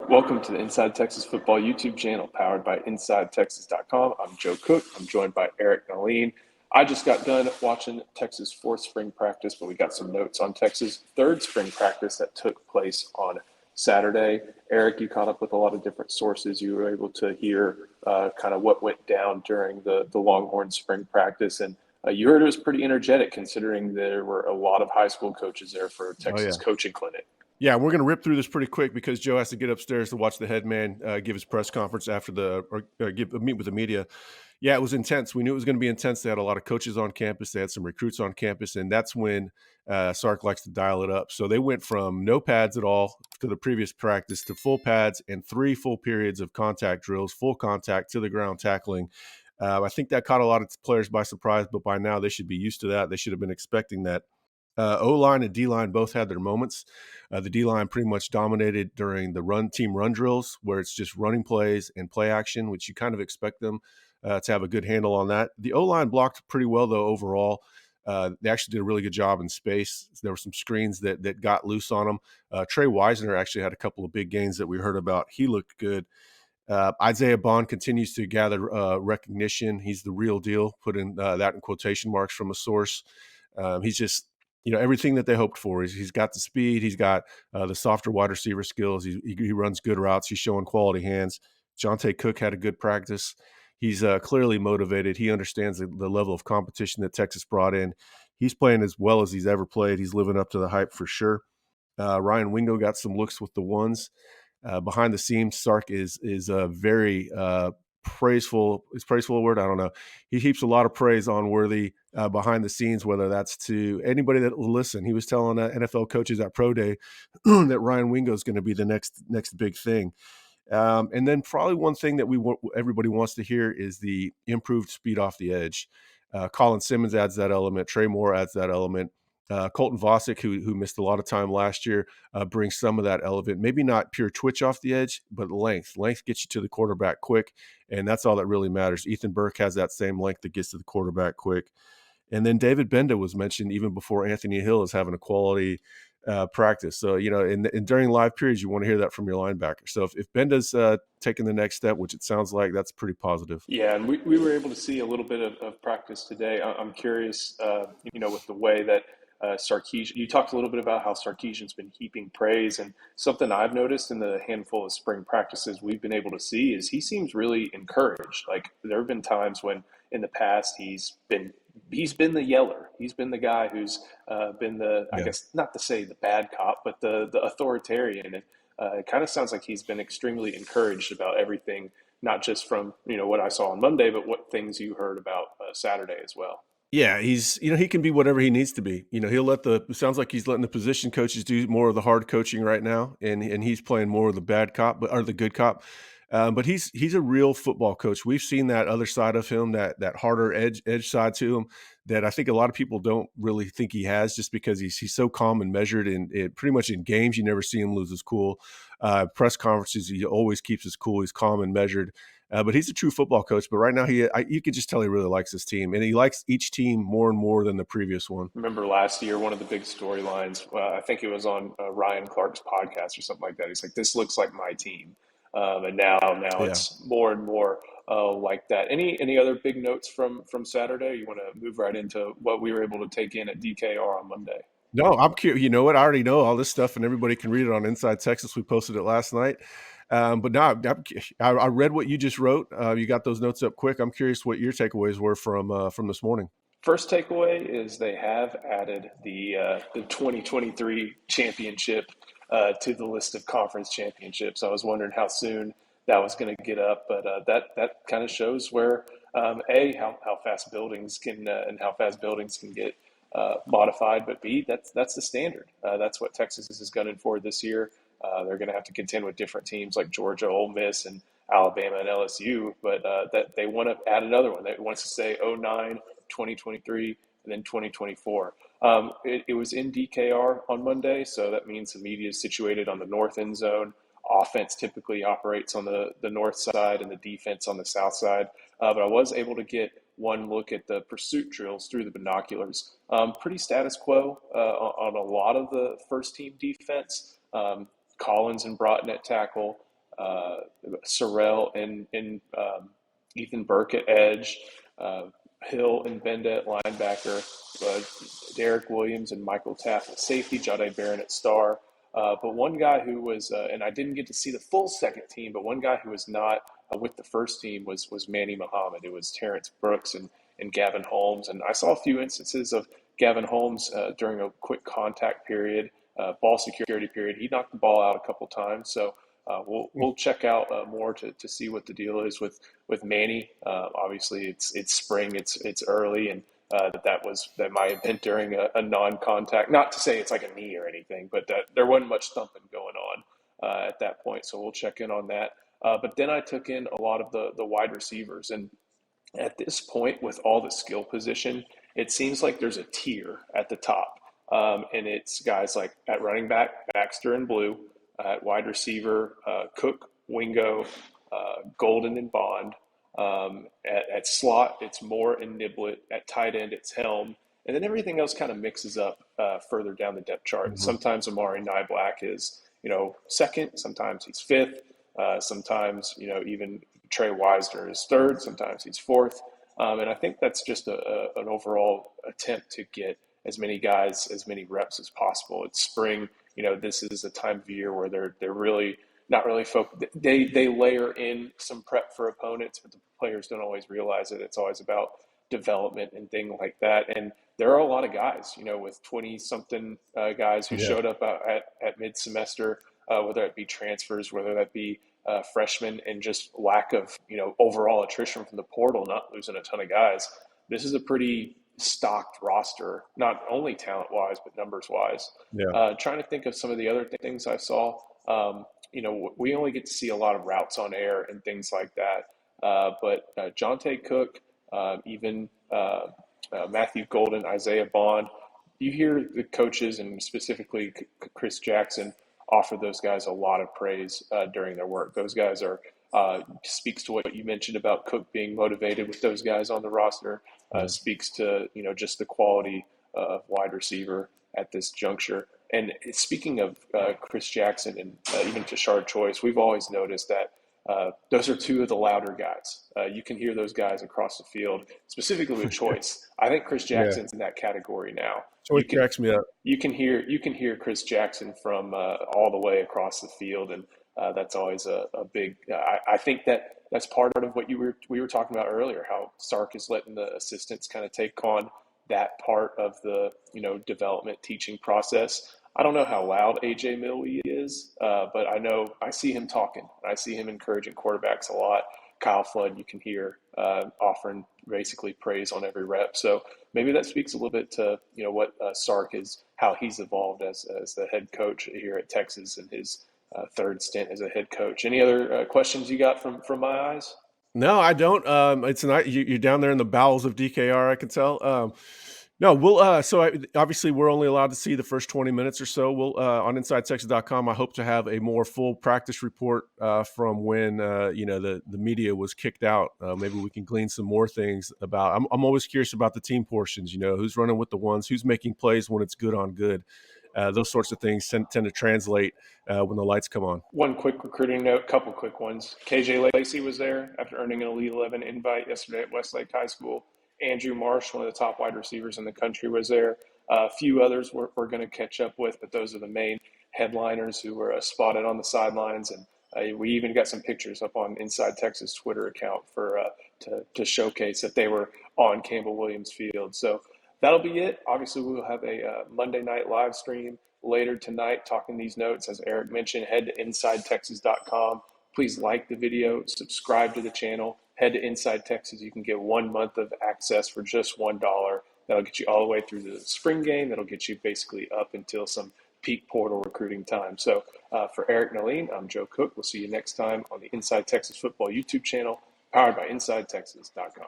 Welcome to the Inside Texas Football YouTube channel powered by InsideTexas.com. I'm Joe Cook. I'm joined by Eric Naleen. I just got done watching Texas' fourth spring practice, but we got some notes on Texas' third spring practice that took place on Saturday. Eric, you caught up with a lot of different sources. You were able to hear kind of what went down during the Longhorn spring practice, and you heard it was pretty energetic considering there were a lot of high school coaches there for Texas coaching clinic. Yeah, we're going to rip through this pretty quick because Joe has to get upstairs to watch the head man give his press conference after meet with the media. Yeah, it was intense. We knew it was going to be intense. They had a lot of coaches on campus. They had some recruits on campus, and that's when Sark likes to dial it up. So they went from no pads at all to the previous practice to full pads and 3 full periods of contact drills, full contact to the ground tackling. I think that caught a lot of players by surprise, but by now they should be used to that. They should have been expecting that. O-line and D-line both had their moments. The D-line pretty much dominated during the team run drills, where it's just running plays and play action, which you kind of expect them to have a good handle on that. The O-line blocked pretty well, though, overall. They actually did a really good job in space. There were some screens that got loose on them. Trey Wisner actually had a couple of big gains that we heard about. He looked good. Isaiah Bond continues to gather recognition. He's the real deal, put in that in quotation marks from a source. He's just everything that they hoped for. He's got the speed. He's got the softer wide receiver skills. He runs good routes. He's showing quality hands. Jonte Cook had a good practice. He's clearly motivated. He understands the level of competition that Texas brought in. He's playing as well as he's ever played. He's living up to the hype for sure. Ryan Wingo got some looks with the ones. Behind the scenes, Sark is very praiseful. Is praiseful a word? I don't know. He heaps a lot of praise on Worthy behind the scenes, whether that's to anybody that will listen. He was telling NFL coaches at Pro Day that Ryan Wingo is going to be the next big thing. And then probably one thing that everybody wants to hear is the improved speed off the edge. Colin Simmons adds that element. Trey Moore adds that element. Colton Vosick, who missed a lot of time last year, brings some of that element. Maybe not pure twitch off the edge, but length. Length gets you to the quarterback quick, and that's all that really matters. Ethan Burke has that same length that gets to the quarterback quick. And then David Benda was mentioned even before Anthony Hill is having a quality practice. So, and during live periods, you want to hear that from your linebacker. So if Benda's taking the next step, which it sounds like, that's pretty positive. Yeah, and we were able to see a little bit of practice today. I'm curious, with the way that Sarkisian, you talked a little bit about how Sarkisian's been heaping praise, and something I've noticed in the handful of spring practices we've been able to see is he seems really encouraged. Like there have been times when in the past he's been the yeller. He's been the guy who's been I guess not to say the bad cop, but the authoritarian. And it kind of sounds like he's been extremely encouraged about everything, not just from what I saw on Monday, but what things you heard about Saturday as well. Yeah, he's he can be whatever he needs to be. It sounds like he's letting the position coaches do more of the hard coaching right now, and he's playing more of the bad cop, or the good cop. But he's a real football coach. We've seen that other side of him, that harder edge side to him, that I think a lot of people don't really think he has, just because he's so calm and measured. And pretty much in games, you never see him lose his cool. Press conferences, he always keeps his cool. He's calm and measured. But he's a true football coach. But right now, you can just tell he really likes his team, and he likes each team more and more than the previous one. Remember last year, one of the big storylines, I think it was on Ryan Clark's podcast or something like that. He's like, "This looks like my team," and now it's more and more like that. Any other big notes from Saturday? You want to move right into what we were able to take in at DKR on Monday? No, I'm curious. You know what? I already know all this stuff, and everybody can read it on Inside Texas. We posted it last night. But no, I read what you just wrote. You got those notes up quick. I'm curious what your takeaways were from this morning. First takeaway is they have added the 2023 championship to the list of conference championships. I was wondering how soon that was going to get up, but that kind of shows where how fast buildings can and how fast buildings can get modified, but B, that's the standard. That's what Texas is gunning for this year. They're going to have to contend with different teams like Georgia, Ole Miss, and Alabama and LSU, but that they want to add another one. They want to say 09, 2023, and then 2024. It was in DKR on Monday, so that means the media is situated on the north end zone. Offense typically operates on the north side and the defense on the south side. But I was able to get one look at the pursuit drills through the binoculars. Pretty status quo on a lot of the first team defense. Collins and Broughton at tackle, Sorrell and Ethan Burke at edge, uh, Hill and Benda at linebacker, Derek Williams and Michael Taft at safety, Jahdae Barron at star. But one guy who was, and I didn't get to see the full second team, but one guy who was not with the first team was Manny Muhammad. It was Terrence Brooks and Gavin Holmes. And I saw a few instances of Gavin Holmes during a quick contact period, ball security period. He knocked the ball out a couple times. So we'll check out more to see what the deal is with Manny. Obviously, it's spring, it's early, and that might have been during a non-contact. Not to say it's like a knee or anything, but that there wasn't much thumping going on at that point. So we'll check in on that. But then I took in a lot of the wide receivers, and at this point, with all the skill position, it seems like there's a tier at the top. And it's guys like at running back, Baxter and Blue, at wide receiver, Cook, Wingo, Golden and Bond. At slot, it's Moore and Niblett. At tight end, it's Helm. And then everything else kind of mixes up further down the depth chart. Mm-hmm. Sometimes Amari Nyblack is, second. Sometimes he's fifth. Sometimes, even Trey Wisner is third. Sometimes he's fourth. And I think that's just an overall attempt to get as many guys, as many reps as possible. It's spring. This is a time of year where they're really not really focused. They layer in some prep for opponents, but the players don't always realize it. It's always about development and things like that. And there are a lot of guys, with 20-something guys who showed up at mid-semester, whether it be transfers, whether that be freshmen, and just lack of, overall attrition from the portal, not losing a ton of guys. This is a pretty stocked roster, not only talent-wise, but numbers-wise. Yeah. Trying to think of some of the other things I saw. We only get to see a lot of routes on air and things like that. But Jonte Cook, even Matthew Golden, Isaiah Bond, you hear the coaches and specifically Chris Jackson offer those guys a lot of praise during their work. Those guys are speaks to what you mentioned about Cook being motivated with those guys on the roster. Speaks to just the quality of wide receiver at this juncture. And speaking of Chris Jackson and even Tashard Choice, we've always noticed that those are two of the louder guys. You can hear those guys across the field, specifically with Choice. I think Chris Jackson's in that category now. Choice cracks me up. You can hear Chris Jackson from all the way across the field, and that's always a big. I think that's part of what we were talking about earlier. How Sark is letting the assistants kind of take on that part of the development teaching process. I don't know how loud AJ Milwee is, but I see him talking. I see him encouraging quarterbacks a lot. Kyle Flood, you can hear offering basically praise on every rep. So maybe that speaks a little bit to what Sark is, how he's evolved as the head coach here at Texas in his third stint as a head coach. Any other questions you got from my eyes? No, I don't. It's not you're down there in the bowels of DKR. I can tell. No, we'll. Obviously, we're only allowed to see the first 20 minutes or so. We'll on InsideTexas.com. I hope to have a more full practice report from when the media was kicked out. Maybe we can glean some more things about. I'm always curious about the team portions. Who's running with the ones, who's making plays when it's good on good. Those sorts of things tend to translate when the lights come on. One quick recruiting note, couple quick ones. KJ Lacey was there after earning an Elite 11 invite yesterday at Westlake High School. Andrew Marsh, one of the top wide receivers in the country, was there. A few others we're going to catch up with, but those are the main headliners who were spotted on the sidelines. And we even got some pictures up on Inside Texas Twitter account for to showcase that they were on Campbell Williams Field. So that'll be it. Obviously, we'll have a Monday night live stream later tonight talking these notes. As Eric mentioned, head to InsideTexas.com. Please like the video, subscribe to the channel. Head to Inside Texas. You can get 1 month of access for just $1. That'll get you all the way through the spring game. That'll get you basically up until some peak portal recruiting time. So for Eric Naleen, I'm Joe Cook. We'll see you next time on the Inside Texas Football YouTube channel, powered by InsideTexas.com.